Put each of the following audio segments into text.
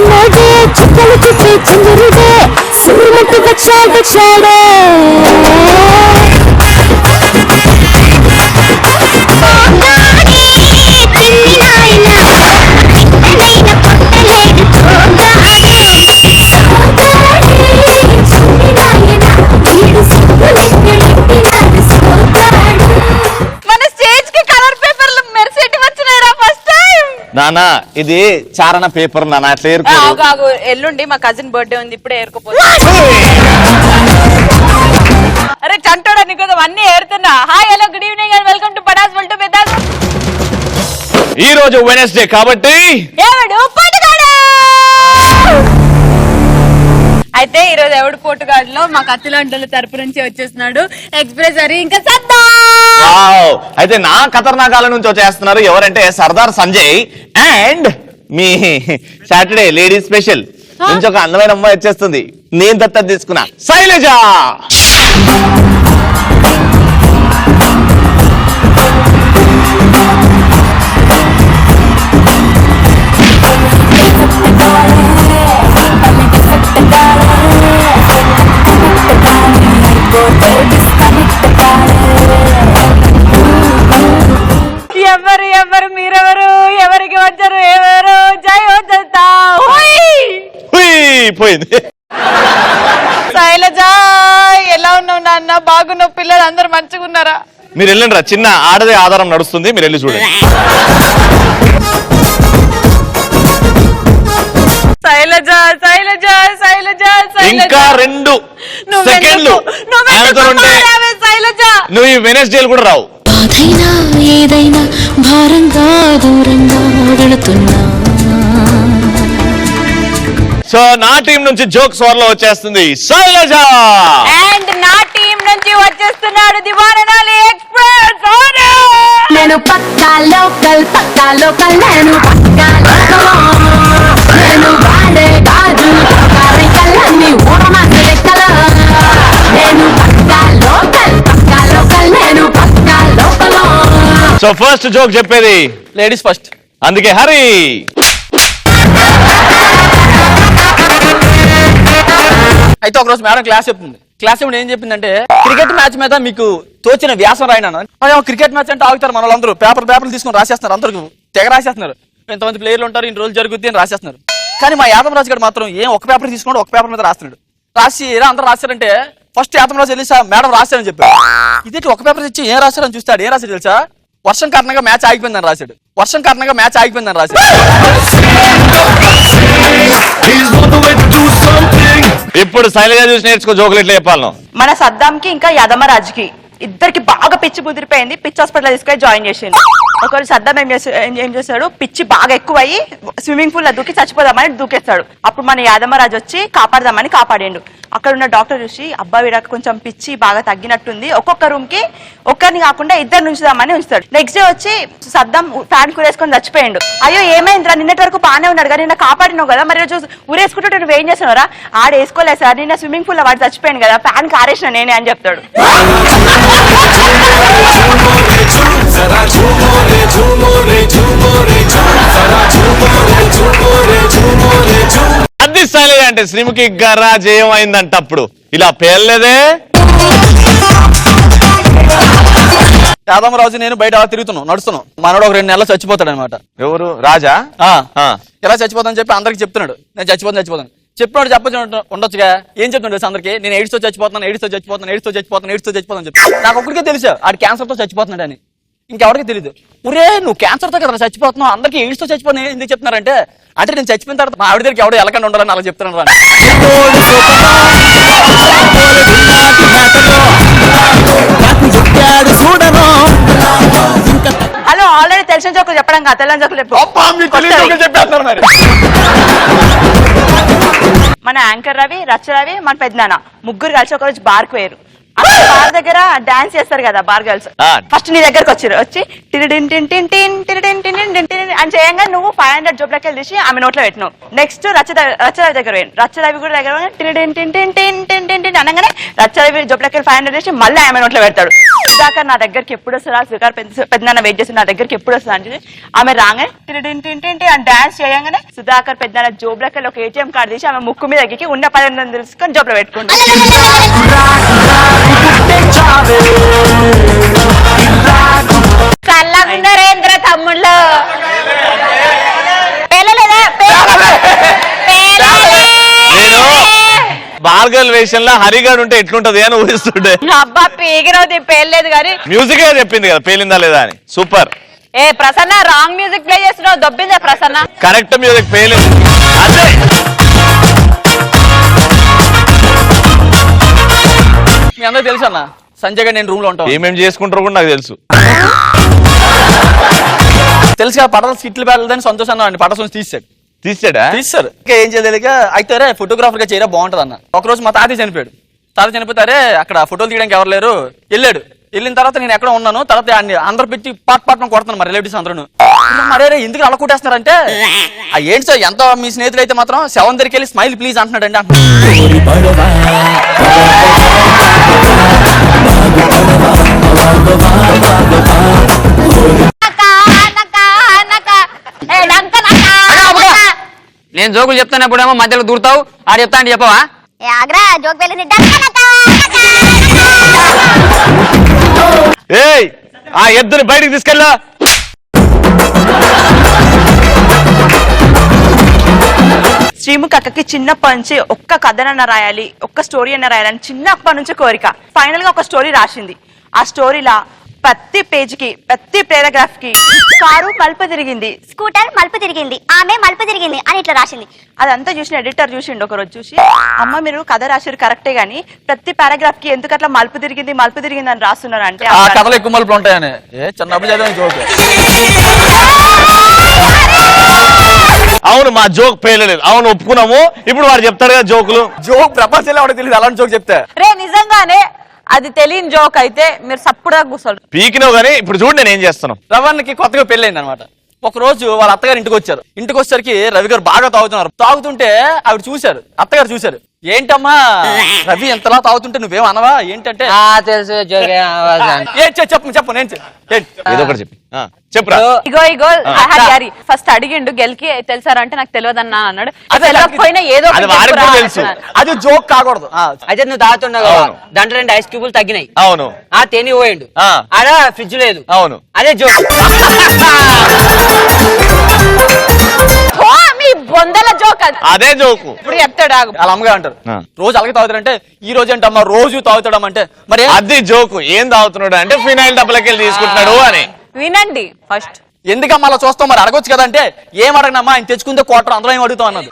చిన్నదే చుక్కలు చుట్టే చంద్రుడే సూర్యుడు వచ్చాడే నానా ఇది చారణ పేపర్ నానా అట్లా ఏరుకో. ఎల్లుండి మా కజిన్ బర్త్డే ఉంది, ఇప్పుడే ఏరుకోపోతే. అరే చంటోడా నీకు అన్ని ఏరుతున్నా. Hi hello good evening and welcome to పడాస్ వల్ టు పెద్దాస్. ఈ రోజు వెడ్నెస్డే కాబట్టి ఎవడు పోటుగాడు. అయితే ఈ రోజు ఎవడు పోటుగాడులో మా కత్తిలాంటల తరపు నుంచి వచ్చేస్తున్నాడు ఎక్స్ప్రెస్ హరి ఇంకా సద్దా. అయితే నా ఖతర్నాకాల నుంచి వచ్చేస్తున్నారు ఎవరంటే Sardar Sanjay and me Saturday ladies special నుంచి ఒక అందమైన అమ్మాయి వచ్చేస్తుంది. నేను దత్తత తీసుకున్నా శైలజ. ఎవరు ఎవరు మీరెవరు, ఎవరికి వచ్చారు, ఎవరు జై వద్దా పోయింది. శైలజ ఎలా ఉన్నావు నాన్న? బాగున్నావు? పిల్లలు అందరు మంచిగా ఉన్నారా? మీరు వెళ్ళండి రా, చిన్న ఆడదే ఆధారం నడుస్తుంది, మీరు వెళ్ళి చూడండి. శైలజ శైలజ శైలజ ఇంకా 2 సెకండ్లు శైలజ నువ్వు ఈ వెనస్డేలు కూడా రావు. బాధైనా ఏదైనా భారంగా దూరంగా వెళుతున్నా. సో నా టీం నుంచి జోక్స్ వార్ లో వచ్చేస్తుంది శైలజ. అండ్ నా టీం నుంచి వచ్చేస్తున్నాడు దివాననాలి ఎక్స్ప్రెస్. నేను పక్కా లోకల్ నేను పక్కా లోకల్. నేను వాడే కాదు కళ్ళని ఊరమాసే లెక్కల. నేను పక్కా లోకల్ నేను పక్కా లోకల్. సో ఫస్ట్ జోక్ చెప్పేది లేడీస్ ఫస్ట్, అందుకే హరి. అయితే ఒకరోజు మేడం క్లాస్ చెప్తుంది. క్లాస్ ఇప్పుడు ఏం చెప్పిందంటే, క్రికెట్ మ్యాచ్ మీద మీకు తోచిన వ్యాసం రాయనా. క్రికెట్ మ్యాచ్ అంటే ఆగుతారు మన వాళ్ళందరూ, పేపర్లు తీసుకొని రాసేస్తున్నారు, అందరూ తెగ రాసేస్తున్నారు. ఎంతమంది ప్లేయర్లు ఉంటారు, ఇన్ని రోజులు జరుగుద్ది అని రాసేస్తున్నారు. కానీ మా యాదవరాజు గారు మాత్రం ఒక పేపర్ తీసుకొని ఒక పేపర్ మీద రాస్తున్నాడు. రాసి ఎలా అందరూ రాశారంటే, ఫస్ట్ యాదవరాజు వెళ్ళి మేడం రాశారని చెప్పాడు. ఇదేంటి ఒక పేపర్ ఇచ్చి ఏం రాశారని చూస్తాడు. ఏం రాశాడు తెలుసా? వర్షం కారణంగా మ్యాచ్ ఆగిపోయిందని రాశాడు. ఇప్పుడు శైలజ చూసి నేర్చుకో జోకులు ఎట్లా చెప్పాలను. మన సద్దాంకి ఇంకా యదమరాజుకి ఇద్దరికి బాగా పిచ్చి కుదిరిపోయింది. పిచ్చి హాస్పిటల్ తీసుకొని జాయిన్ చేసిండు. ఒకరు సద్దాం ఏం చేశాడు, పిచ్చి బాగా ఎక్కువయ్యి స్విమ్మింగ్ పూల్ లో దూకి చచ్చిపోదామని దూకేస్తాడు. అప్పుడు మన యాదమరాజు వచ్చి కాపాడదామని కాపాడిండు. అక్కడ ఉన్న డాక్టర్ చూసి అబ్బా వీడకు కొంచెం పిచ్చి బాగా తగ్గినట్టుంది, ఒక్కొక్క రూమ్ కి ఒక్కరిని కాకుండా 2 ఉంచుదామని ఉంచుతాడు. నెక్స్ట్ డే వచ్చి సద్దాం ఫ్యాన్ కూరేసుకొని చచ్చిపోయిండు. అయ్యో ఏమైందిరా, నిన్నటి వరకు బాగానే ఉన్నాడు కదా, నిన్న కాపాడినావు కదా, మరి రోజు ఊరేసుకుంటే నువ్వు ఏం చేస్తున్నారా? వేసుకోలేదు సార్, నిన్న స్విమ్మింగ్ పూల్ లో వాడు చచ్చిపోయాను కదా, ఫ్యాన్ కారేసిన నేనే అని చెప్తాడు. అది శైలజ అంటే శ్రీముఖి గరా జయం అయిందంట. అప్పుడు ఇలా పేర్లేదే. యాదమరాజు నేను బయట నడుస్తున్నాం. మనోడు ఒక 2 నెలలు చచ్చిపోతాడు అనమాట. ఎవరు? రాజా. ఎలా చచ్చిపోతానని చెప్పి అందరికి చెప్తున్నాడు. నేను చచ్చిపోతాను చెప్పినోడు చెప్పచ్చు ఉండొచ్చుగా. ఏం చెప్తున్నాడు అందరికి, నేను ఎయిడ్స్తో చచ్చిపోతాను చెప్పి. నాకు ఒక్కడికే తెలుసు ఆడు క్యాన్సర్ తో చచ్చిపోతున్నాడు అని, ఇంకెవరికి తెలియదు. ఒరే నువ్వు క్యాన్సర్ తో కదా చచ్చిపోతున్నావు, అందరికి ఎయిడ్స్ తో చచ్చిపోతున్నా ఎందుకు చెప్తున్నారంటే, అంటే నేను చచ్చిపోయిన తర్వాత మా ఆవిడ దగ్గరికి ఎవడో వెళ్ళకుండా ఉండాలని అలా చెప్తున్నాను రా. హలో ఆల్రెడీ తెలిసిన జోకులు చెప్పడం కాదు, తెల్లని జోకులు చెప్పేస్తున్నారు మరి. మన యాంకర్ రవి, రచ్చ రవి, మన పెద్దనాన్న ముగ్గురు కలిసి ఒకరోజు బార్కు పోయారు. బార్ దగ్గర డాన్స్ చేస్తారు కదా బార్ గర్ల్స్. ఫస్ట్ నీ దగ్గరకు వచ్చి అని చేయంగా నువ్వు 500 జోబులకి వెళ్ళి తీసి ఆమె నోట్లో పెట్టినావు. నెక్స్ట్ రచ్చరవి దగ్గర పోయాను. రచ్చరవి కూడా దగ్గర అనగానే రచ్చరవి జోబులకి 500 వేసి మళ్ళీ ఆమె నోట్లో పెడతాడు. సుధాకర్ నా దగ్గరికి ఎప్పుడు వస్తుందా, సుధాకర్ పెద్దనాన్న వెయిట్ చేసి నా దగ్గరికి ఎప్పుడు వస్తుందా అంటే ఆమె రాగానే టింటి అని డాన్స్ చేయగానే సుధాకర్ పెద్దనాన్న జోబులకి వెళ్ళి ఒక ATM కార్డు తీసి ఆమె ముక్కు మీద ఎక్కి ఉన్న 500 తెలుసుకొని జోబులో పెట్టుకుంటాడు. నరేంద్ర తమ్ముళ్ళు నేను భార్గవ్ వేషంలో హరిగాడు ఉంటే ఎట్లుంటది అని ఊహిస్తుండే. అబ్బా పీగిరవుతుంది పేర్లేదు కానీ మ్యూజిక్ చెప్పింది కదా పేలిందా లేదా అని. సూపర్. ఏ ప్రసన్న రాంగ్ మ్యూజిక్ ప్లే చేస్తున్నావు, దొబ్బిందే ప్రసన్న. కరెక్ట్ మ్యూజిక్ పేలింది. అదే మీ అందరికి తెలుసు అన్న సంజయ్ గారు నేను రూమ్ లో ఉంటాను. ఏమేం చేసుకుంటారో కూడా నాకు తెలుసు. తెలుసు కదా పడల స్కిట్లు పెట్టలేదని సంతోష్ అన్న అండి పడల తీసాడు. తీసాడా? తీస్తారు. ఇంకా ఏం చేయలేక అయితే ఫోటోగ్రాఫర్ గా చేయరా బాగుంటది అన్న. ఒకరోజు మా తాతయ్య చనిపోయాడు. తాత చనిపోతారే అక్కడ ఫోటోలు తీయడానికి ఎవరు లేరు. వెళ్ళిన తర్వాత నేను ఎక్కడ ఉన్నాను. తర్వాత అందరు పెట్టి పాటను కొడుతున్నాను మా రిలేటివ్స్ అందరూ. మరే ఎందుకు అలా కొట్టేస్తున్నారంటే ఏంటి సార్ ఎంత మీ స్నేహితులు అయితే మాత్రం 7 దగ్గరికి వెళ్ళి స్మైల్ ప్లీజ్ అంటున్నాడు అండి నేను జోకులు చెప్తానప్పుడేమో మధ్యలో దూరుతావు. ఆడు చెప్తా అంటే చెప్పవా? ఏయ్ ఆ ఎద్దుని బయటికి తీసుకెళ్ళా. శ్రీముఖి అక్కకి చిన్నప్పటి నుంచి ఒక్క కథనన్న రాయాలి, ఒక్క స్టోరీ అన్న రాయాలని చిన్నప్పటి నుంచి కోరిక. ఫైనల్ గా ఒక స్టోరీ రాసింది. ఆ స్టోరీలా ప్రతి పేజీకి ప్రతి పారాగ్రాఫ్ కి కారు మలుపు తిరిగింది, స్కూటర్ మలుపు తిరిగింది, ఆమె మలుపు తిరిగింది అని ఇట్లా రాసింది. అదంతా చూసిన ఎడిటర్ చూసిండు ఒకరోజు. చూసి అమ్మ మీరు కథ రాసిరు కరెక్టే గానీ ప్రతి పారాగ్రాఫ్ కి ఎందుకు అట్లా మలుపు తిరిగింది అని రాస్తున్నారు అంటే ఆ కథలు ఎక్కువ మలుపులు ఉంటాయని చిన్నప్పుడు చదివిన జోక్. అవును మా జోక్ పేలలేదు. అవును ఒప్పుకున్నాము. ఇప్పుడు వాడు చెప్తాడు కదా జోకులు. జోక్ ప్రపంచంలో ఎవరికి తెలియదు అలాంటి జోక్ చెప్తే. రే నిజంగానే అది తెలియని జోక్ అయితే మీరు సప్పుడుగా కూర్చోడు. పీకినావు కానీ ఇప్పుడు చూడు నేను ఏం చేస్తాను. రవణ్కి కొత్తగా పెళ్ళైంది అనమాట. ఒక రోజు వాళ్ళ అత్తగారు ఇంటికి వచ్చారు. ఇంటికి వచ్చేసరికి రవి గారు బాగా తాగుతున్నారు. తాగుతుంటే ఆవిడ చూశారు, అత్తగారు చూశారు. ఏంటమ్మా రవి ఎంతలా తాగుతుంటే నువ్వేం అనవా ఏంటంటే తెలుసు చెప్పు నేను ఏదో ఒకటి చెప్పి చెప్పురా. ఇగో ఫస్ట్ అడిగిండు గెలికి తెలుసారంటే నాకు తెలియదన్నా అన్నాడు. తెలియకపోయినా ఏదో అది వాడికి కూడా తెలుసు. అది జోక్ కాకూడదు. అయితే నువ్వు తాగుతున్నావు దాంట్లో 2 ఐస్ క్యూబులు తగ్గినాయి. అవును ఆ తేని పోయిండు. ఆడ ఫ్రిడ్జ్ లేదు. అవును అదే జోక్. మీ బొందల జోక్ అదే జోకు. ఇప్పుడు చెప్తాడు ఆగు. అలా అమ్మగా అంటారు రోజు అలాగే తాగుతారంటే ఈ రోజు ఏంటమ్మా రోజు తాగుతాడమంటే మరి అది జోకు. ఏం తాగుతున్నాడు అంటే ఫినాయిల్ డబ్బులకి వెళ్ళి తీసుకుంటున్నాడు అని. వినండి ఫస్ట్. ఎందుకమ్మా అలా చూస్తాం మరి అడగొచ్చు కదంటే ఏం అడగనమ్మా ఆయన తెచ్చుకుంటే క్వార్టర్ అందరం ఏం అడుగుతాం అన్నది.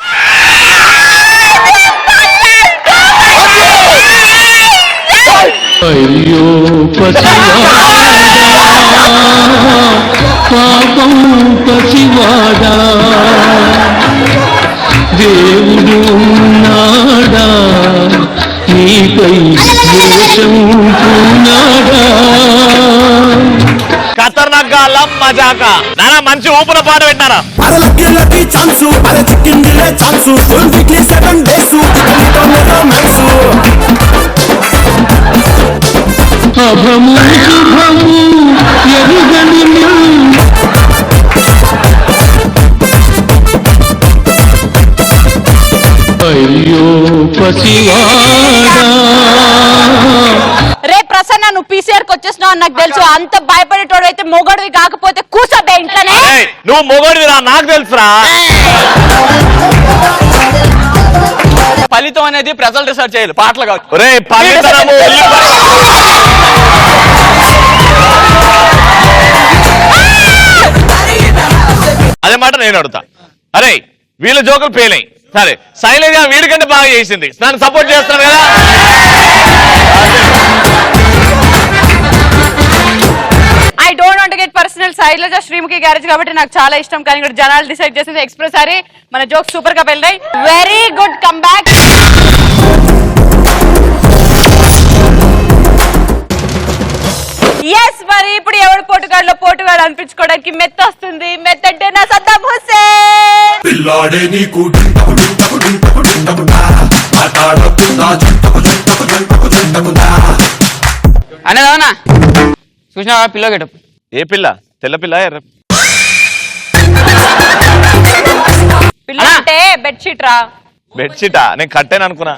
అయ్యో పాపం పసివాడా దేవుడు ఉన్నాడా నీపై దోషం పూనాడా. ఖతర్నాక్ గా లమ్ మజాక నానా మంచి ఊపున పాట పెట్టారా. అభము శుభము ఎరుగని అయ్యో పసివాడా. రే ప్రసన్న నువ్వు PCR కి వచ్చేసినావు నాకు తెలుసు. అంత భయపడేటోడు అయితే మొగడివి కాకపోతే కూర్చోబే ఇంట్లోనే. నువ్వు మొగడివిరా నాకు తెలుసురా. ఫలితం అనేది ప్రజలు రిసర్చ్ చేయాలి పాటలు కాదు. అదే మాట నేను అడుగుతా. అరే వీళ్ళ జోకులు పేలై సరే శైలజ వీడికంటే బాగా చేసింది. నన్ను సపోర్ట్ చేస్తాను కదా. I don't want to get personal. Sailaja Sreemukhi garage కాబట్టి నాకు చాలా ఇష్టం. కానీ ఇక్కడ జనాలు డిసైడ్ చేసింది ఎక్స్ప్రెస్ సారీ మన జోక్ సూపర్ గా వెళ్ళాయి. Very good come back. Yes మరి ఇప్పుడు ఎవడు పోటుగాడులో పోటుగాడు అనిపించుకోవడానికి మెత్త వస్తుంది. మెత్త అంటే నా సద్దాం హుస్సేన్. పిల్లాడే నీకు డుంటకు డుంటకు డుంటకు డుంటకుడా మాట్లాడకుండా చుంటకు చుంటకు చుంటకు చుంటకుడా అనేదానా చూసినావా పిల్లో గెటప్? ఏ పిల్ల? తెల్ల పిల్ల ఎర్ర పిల్ల అంటే బెడ్షీట్ రా. బెడ్షీటా? నేను కట్టాను అనుకున్నా.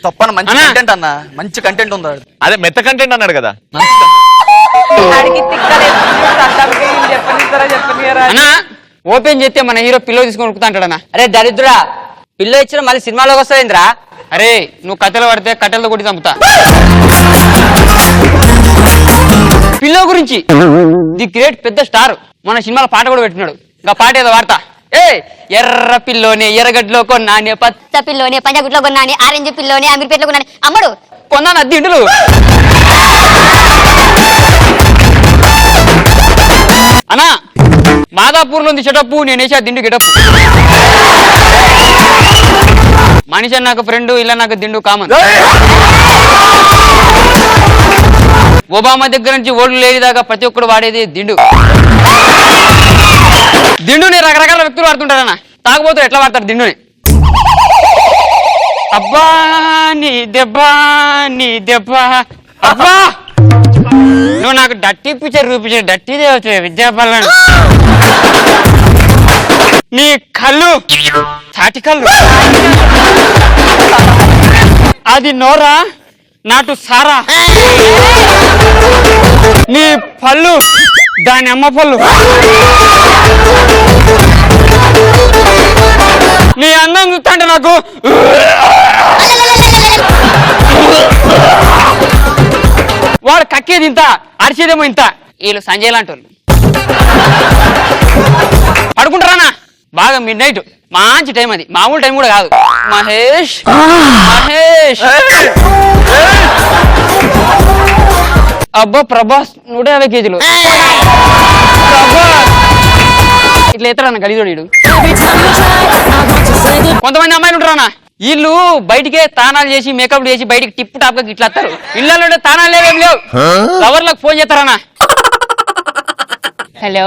తప్పన మంచి అన్నా. కంటెంట్ అన్న, మంచి కంటెంట్ ఉంది. అదే మెత్త కంటెంట్ అన్నాడు కదా. అడిగి తిక్కలేదు సద్దాంకి చెప్పనిస్తారా అన్నా ఓపెన్ చేస్తే మన హీరో పిల్లో తీసుకొని ఉరుకుతా అంటాడన్నా. అరే దరిద్రుడా, పిల్ల ఇచ్చిన మళ్ళీ సినిమాలోకి వస్తాయింద్రా. అరే నువ్వు కథలు పడితే కట్టెలతో కొట్టి చంపుతా. పిల్లో గురించి ది గ్రేట్ పెద్ద స్టార్ మన సినిమాలో పాట కూడా పెట్టినాడు. ఇంకా పాట ఏదో వార్త. ఏ ఎర్ర పిల్లోనే ఎర్రగడ్డలో కొన్నానే పచ్చ పిల్లోనే పంజాగుట్లో కొన్నాని, ఆరెంజ్ పిల్లోనే అమీర్పేటలో కొన్నాని. అమ్మడు కొన్నాను దిండులు. అన్నా మాదాపూర్ లో తీసేటప్పు నేను వేసే దిండు గెటప్పు. మనిషి నాకు ఫ్రెండ్, ఇలా నాకు దిండు కామన్. ఒబామా దగ్గర నుంచి ఓళ్ళు లేనిదాకా ప్రతి ఒక్కడు వాడేది దిండు. దిండుని రకరకాల వ్యక్తులు వాడుతుంటారన్న. తాగుబోతు ఎట్లా వాడతారు దిండుని? అబ్బా నీ దెబ్బ నీ దెబ్బ అబ్బా నువ్వు నాకు డట్టి పిక్చర్ చూపించే డట్టి దేవత విద్యాపాలన. నీ కళ్ళు చాటి కళ్ళు, అది నోరా నాటు సారా. నీ పళ్ళు దాని అమ్మ పళ్ళు. నీ అందం చూస్తుంటే నాకు వాడు కక్కేది ఇంత, అరిచేదేమో ఇంత. వీళ్ళు సంజయ్ లాంటి వాళ్ళు పడుకుంటారానా బాగా మిడ్ నైట్. మంచి టైం అది, మామూలు టైం కూడా కాదు. మహేష్ మహేష్ అబ్బా ప్రభాస్ 150 కేజీలు. ఇట్లా ఎత్తడన్న గలీజోడు. కొంతమంది అమ్మాయిలు ఉంటారన్నా, వీళ్ళు బయటికే తానాలు చేసి మేకప్ చేసి బయటికి టిప్ టాప్ గా ఇట్లా వస్తారు. ఇళ్ళలో తానాలు లేవేం లేవు. లవర్లకు ఫోన్ చేస్తారన్నా. హలో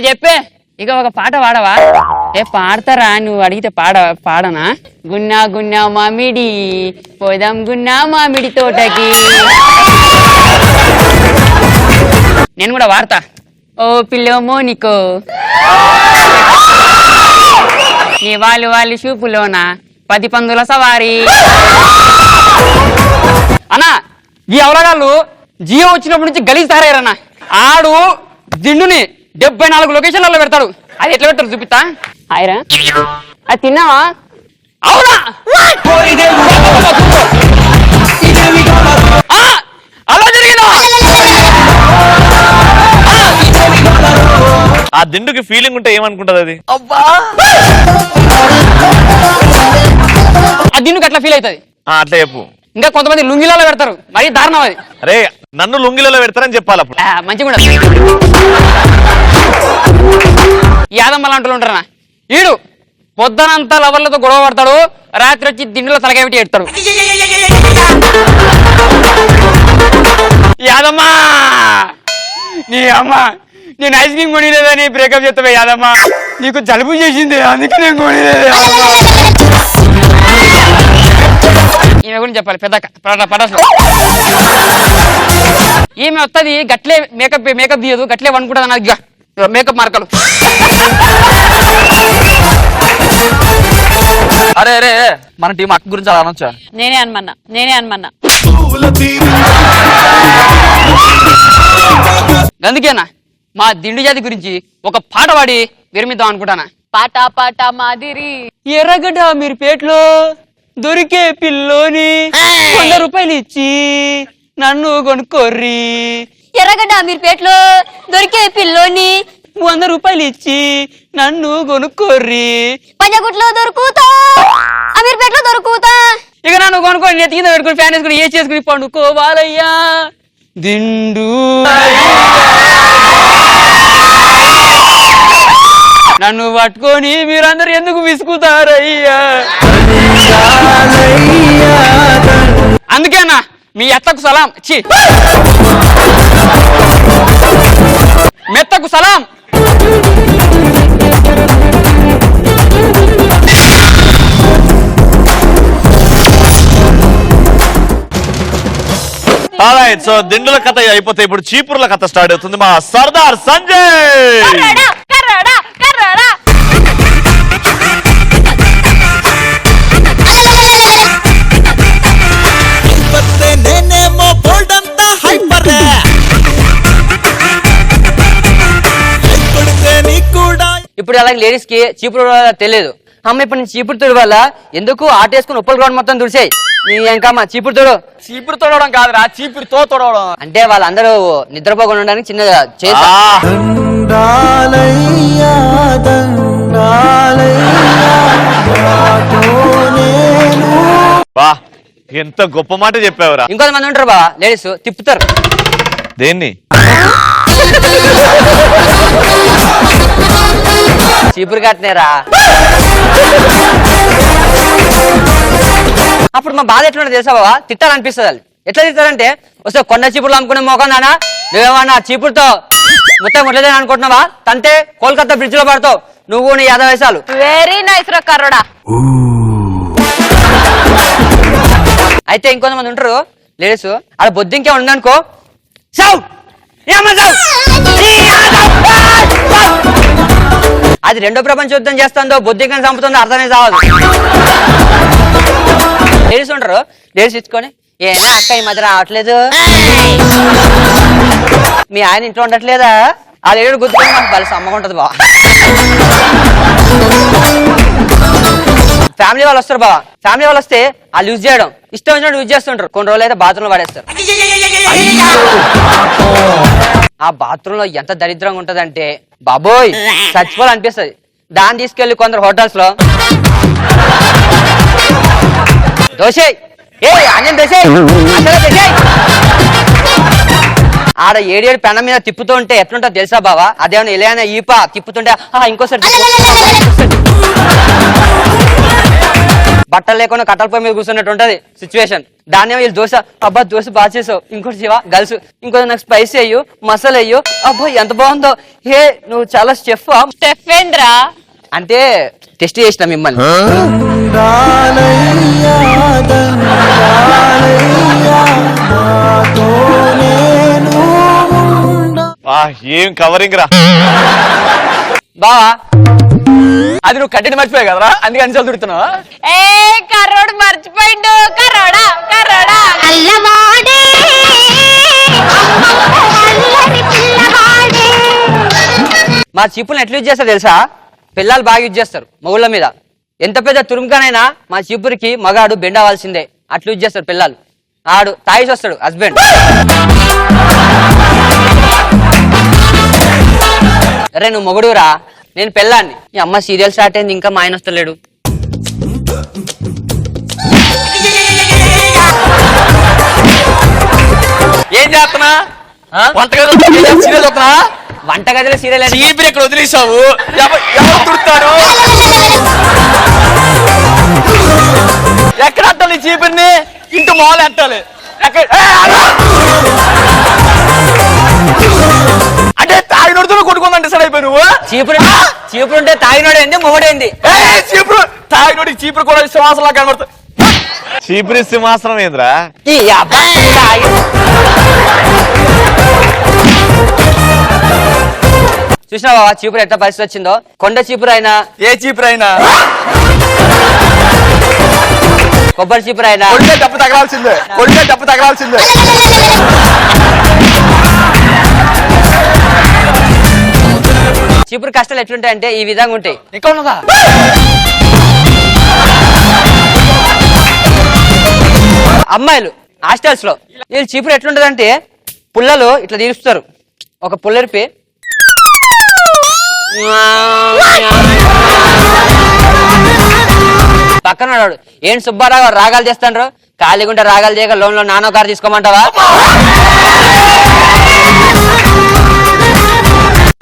చెప్పే ఇక ఒక పాట పాడవా? ఏ పాడతారా? నువ్వు అడిగితే పాడనా? గున్నా గున్నా మామిడి పోదాం గున్నా మామిడి తోటకి. నేను కూడా వాడతా. ఓ పిల్లో మోనికో నీ వాళ్ళు చూపులోనా 10 పందుల సవారీ. అన్నా ఈ అవలగాళ్ళు జియో వచ్చినప్పటి నుంచి గలీజ్ తయారన్నా. ఆడు దిండుని 74 లొకేషన్లలో పెడతాడు. అది ఎట్లా పెడతాడు చూపిస్తా. ఆయరా అది తిన్నావా? అవునా అలా జరిగిందా? ఆ దిండుకి ఫీలింగ్ ఉంటే ఏమనుకుంటది అది? అబ్బా ఆ దిండుకి అట్లా ఫీల్ అవుతుంది. అట్లా చెప్పు. ఇంకా కొంతమంది లుంగిలలో పెడతారు, మరీ దారుణం అది. అరే నన్ను లుంగిలలో పెడతారని చెప్పాలి అప్పుడు. మంచిగా కూడా యాదమ్మ లాంటి ఉంటారన్నా. ఈడు పొద్దునంతా లవర్లతో గొడవ పడతాడు, రాత్రి వచ్చి దిండులో తలకాయ పెట్టి ఎడతాడు. యాదమ్మా నీ అమ్మ నేను ఐస్ క్రీమ్ కొనిలేదని బ్రేకప్ చేస్తావే యాదమ్మా. నీకు జలుబు చేసింది అందుకే నేను కొనిలేదు. ఈమె గురించి చెప్పాలి పెద్ద పటాస్. ఈమె వస్తుంది గట్లే మేకప్ తీయదు, గట్లే అనుకుంటుంది అన్నది మేకప్ మార్కలు. అరే అరే మన టీం అక్క గురించి అలా అనొచ్చా? నేనే అనమన్నా. అందుకేనా మా దిండు జాతి గురించి ఒక పాట పాడి విరమిద్దాం అనుకుంటానా. పాట మాదిరి ఎర్రగడ్డ మీరు పేట్లో దొరికే పిల్లోని 100 రూపాయలు ఇచ్చి నన్ను కొనుక్కోర్రి. ఎర్రగడ్డ అమీర్పేటలో దొరికే పిల్లోని 100 రూపాయలు ఇచ్చి నన్ను కొనుక్కోర్రి. పంజాగుట్లో దొరుకుతా, అమీర్పేటలో దొరుకుతా. ఇక నన్ను కొనుక్కొని నెత్తి కింద పెట్టుకుని ఫ్యాన్ వేసుకుని ఏ చేసుకుని పండుకోవాలయ్యా దిండు. నన్ను పట్టుకొని మీరందరూ ఎందుకు విసుకుతారయ్యా? అందుకేనా మీ ఎత్తకు సలాం ఛీ మెత్తకు సలాం. ఆల్రైట్, సో దిండుల కథ అయిపోతే ఇప్పుడు చీపుర్ల కథ స్టార్ట్ అవుతుంది. మా సర్దార్ సంజయ్. ఇప్పుడు అలాగే లేడీస్ కి చీపురు తెలియదు. అమ్మ ఇప్పుడు నేను చీపురు తోడు వల్ల ఎందుకు ఆటేసుకుని ఉప్పల గ్రౌండ్ మొత్తం తుడిసేయి నీ ఎంకమ్మ చీపురు తోడు. చీపురు తోడవడం కాదురా, చీపురుతో తోడవడం. అంటే వాళ్ళందరూ నిద్రపోకుండా ఉండడానికి చిన్నగా చేసా. వా, ఎంత గొప్ప మాట చెప్పావురా. ఇంకొంతమంది ఉంటారు బావా లేడీస్ తిప్పుతారు. దేన్ని? చీపురు కట్టినేరా. అప్పుడు మా బాధ ఎట్లా తెలుసా బావా, తిట్టాలనిపిస్తుంది. వాళ్ళు ఎట్లా తిట్టారంటే వస్తే కొండ చీపుర్లు అమ్ముకునే మోకం నానా, నువ్వేమన్నా చీపురుతో మొత్తం ముట్లేదని అనుకుంటున్నావా, తంతే కోల్కతా బ్రిడ్జ్ లో పడతావు నువ్వు నీ 50 వయసాలు. వెరీ నైస్ రా కర్రోడా. అయితే ఇంకొంతమంది ఉంటారు లేడీస్, ఆడ బొద్దింకే ఉందనుకో అది రెండో ప్రపంచ యుద్ధం చేస్తుందో బొద్దింకని చంపుతుందో అర్థమే కావాలి. లేడీస్ ఉంటారు, లేడీస్ ఇచ్చుకొని ఏనా అక్క ఈ మధ్య రావట్లేదు, మీ ఆయన ఇంట్లో ఉండట్లేదా, ఆ లేడీ గుర్తుకొని మాకు బలి సమ్మగుంటది బావ. ఫ్యామిలీ వాళ్ళు వస్తారు బావ, ఫ్యామిలీ వాళ్ళు వస్తే వాళ్ళు యూజ్ చేయడం ఇష్టం వచ్చినట్టు యూజ్ చేస్తుంటారు. కొన్ని రోజులు అయితే బాత్రూమ్ లో పడేస్తారు. ఆ బాత్రూమ్ లో ఎంత దరిద్రంగా ఉంటదంటే బాబోయ్ చచ్చిపోవాలనిపిస్తుంది. దాన్ని తీసుకెళ్లి కొందరు హోటల్స్ లో దోశ ఆడ 7 పెనం మీద తిప్పుతుంటే ఎట్లుంటో తెలుసా బావా, అదేమన్నా ఎలా ఈప తిప్పుతుంటే ఇంకోసారి బట్టలు లేకుండా కట్టల పొయ్యి మీద కూర్చున్నట్టు ఉంటది సిచ్యువేషన్. దాన్ని వీళ్ళు దోశ, అబ్బా దోశ బాగా చేసావు, ఇంకోటి జీవా గల్సు, ఇంకోటి నాకు స్పైసీ అయ్యో మసాలా అయ్యో, అబ్బా ఎంత బాగుందో, హే నువ్వు చాలా చెఫ్ స్టెఫెండ్రా అంటే టెస్ట్ చేసిన మిమ్మల్ని. ఏం కవరింగ్ రా బావా. అది నువ్వు కట్టిన మర్చిపోయావు కదరా, అందుకే అన్ని సార్లు తిడుతున్నావా? ఏ కర్రోడు మర్చిపోయిండు. కర్రోడా కర్రోడా మా చీపులను ఎట్లా యూజ్ చేస్తారు తెలుసా, పిల్లలు బాగా యూజ్ చేస్తారు మొగుళ్ళ మీద. ఎంత పెద్ద తురుముగానైనా మా చీపురికి మగాడు బెండ్ అవ్వాల్సిందే, అట్లా యూజ్ చేస్తారు పిల్లలు. ఆడు తాయిసి వస్తాడు హస్బెండ్, అరే నువ్వు మొగుడురా నేను పెళ్ళాన్ని, ఈ అమ్మ సీరియల్ స్టార్ట్ అయింది ఇంకా మా ఆయన వస్తలేడు. ఏం చేస్తున్నా? వంటగదిలో సీరియల్ చూస్తున్నా? వంటగదిలో సీరియల్ చీపురు ఇక్కడ వదిలేసావు, ఎవరు తుడతారు? ఎక్కడ అట్టాలి చీపురిని? ఇంటి మాలు అట్టాలి. అంటే తాగినోడుతో కొట్టుకుందని డిసైడ్ అయిపోయి నువ్వు. చీపురు ఉంటే తాగినోడేంది మొగుడేంది? చీపురు తాగినోడికి చీపురు కూడా సింహాసనలా కనబడుతుంది. చీపురి సింహాసనం ఏంద్రా? చూసినా బాబా చీపురు ఎట్లా పరిస్థితి వచ్చిందో. కొండ చీపురు అయినా, ఏ చీపురు అయినా, కొబ్బరి చీపురు అయినా కొట్టే డబ్బు తగలాల్సిందే, కొట్టే డబ్బు తగలాల్సిందే. చీపురు కష్టాలు ఎట్లుంటాయంటే ఈ విధంగా ఉంటాయి. ఇంకా ఉన్నదా? అమ్మాయిలు హాస్టల్స్ లో వీళ్ళు చీపురు ఎట్లుంటదంటే పుల్లలు ఇట్లా తీరుస్తారు. ఒక పుల్లరిపి పక్కన ఏం సుబ్బారావు రాగాలు చేస్తాండ్రు, ఖాళీగుంటే రాగాలు చేయక లోన్ లో నానో కారు తీసుకోమంటావా?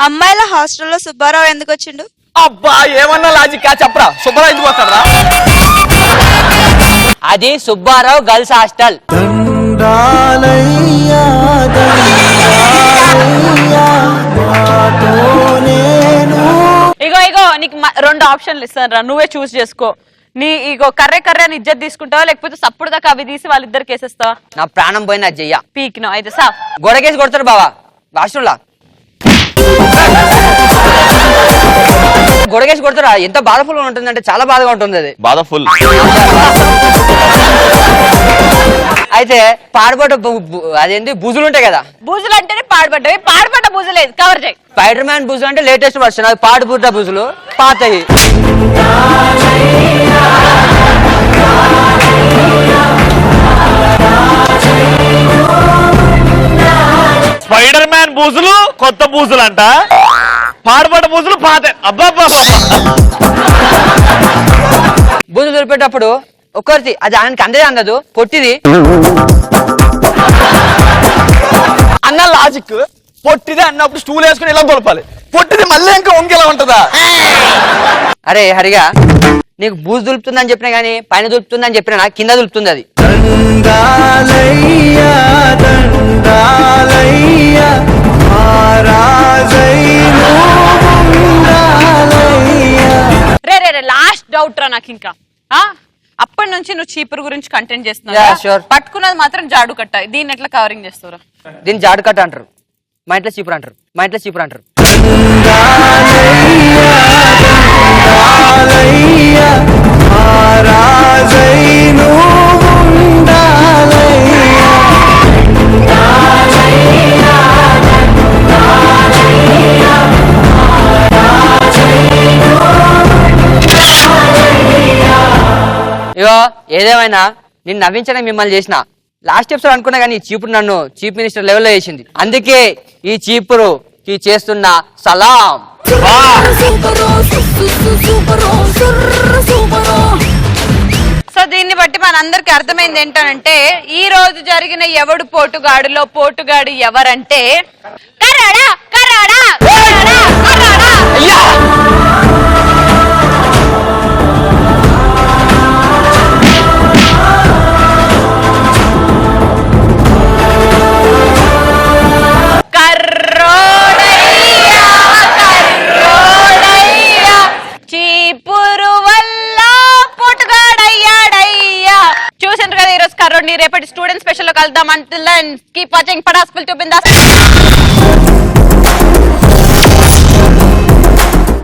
అమ్మాయిల హాస్టల్లో సుబ్బారావు ఎందుకు వచ్చిండు? అబ్బా ఏమన్నా లాజిక్ చెప్పరా, సుబ్బారావు ఎందుకు వస్తారా? అది సుబ్బారావు గర్ల్స్ హాస్టల్. దండాలయ్యా దండాలయ్యా నాతో నేను. ఇగో నీకు 2 ఆప్షన్లు ఇస్తాను రా, నువ్వే చూస్ చేసుకో. నీ ఇగో కర్రే అని ఇజ్జత్ తీసుకుంటావా, లేకపోతే సప్పుడు దాకా అవి తీసి వాళ్ళిద్దరికి వేసేస్తావా? నా ప్రాణం పోయినా చెయ్య. పీక్ను అయితే సా గొడకేసి కొడతారు బావా వాష్రూమ్లా. గొడకేసి కొడతారా? ఎంత బాధఫుల్ ఉంటుందంటే చాలా బాధగా ఉంటుంది అది. బాధ ఫుల్. అయితే పాడుబడ్డ అదేంటి బుజులు ఉంటాయి కదా, బూజులు అంటేనే పాడుపడ్డ బూజులేదు కవర్ చేయి. స్పైడర్ మ్యాన్ బుజులు అంటే లేటెస్ట్ వర్షన్, అవి పాడుబుడ్డ బుజులు పాతయి. స్పైడర్ మ్యాన్ బూజులు కొత్త బూజులు అంట, పాడుపడ్డ బూజులు పాత. అబ్బా బుజులు దొరికేటప్పుడు ఒక్కరిది అది ఆయనకి అందదే అందదు, పొట్టిది అన్న లాజిక్ పొట్టిదే అన్నప్పుడు స్టూల్ వేసుకుని ఇలా దొలపాలి, పొట్టిది మళ్ళీ ఇంకా వంకెలా ఉంటుందా? అరే హరిగా నీకు బూజు దులుపుతుందని చెప్పినా గానీ పైన దులుపుతుందని చెప్పినా కింద దులుపుతుంది అది. దండాలయ్యా దండాలయ్యా మహారాజై నువ్వుండాలయ్యా. రే లాస్ట్ డౌట్ రా నాకు ఇంకా. అప్పటి నుంచి నువ్వు చీపురు గురించి కంటెంట్ Yeah, చేస్తున్నావు, sure. పట్టుకున్నది మాత్రం జాడు కట్ట. దీన్ని ఎట్లా కవరింగ్ చేస్తావురా? దీన్ని జాడు కట్ట అంటారు, మా ఇంట్లో చీపురు అంటారు, మా ఇంట్లో చీపురు అంటారు. దండాలయ్యా మహారాజై నువ్వుండాలయ్యా. ఇగో ఏదేమైనా నేను నవ్వించడం మిమ్మల్ని చేసిన లాస్ట్ ఎపిసోడ్ అనుకున్నా కానీ ఈ చీపురు నన్ను చీఫ్ మినిస్టర్ లెవెల్లో చేసింది. అందుకే ఈ చీపురు చేస్తున్న సలాం. సో దీన్ని బట్టి మనందరికి అర్థమైంది ఏంటంటే ఈ రోజు జరిగిన ఎవడు పోటుగాడులో పోటుగాడు ఎవరంటే కర్రాడా కర్రాడా కర్రాడా కర్రాడా. చీపురు వల్ల పోటుగాడయ్యాడయ్యా. చూసిండ్రు కదా ఈరోజు కర్రోడ్ని. రేపటి స్టూడెంట్ స్పెషల్ లో కలుద్దాం. Until then keep watching Patas full to bindaas.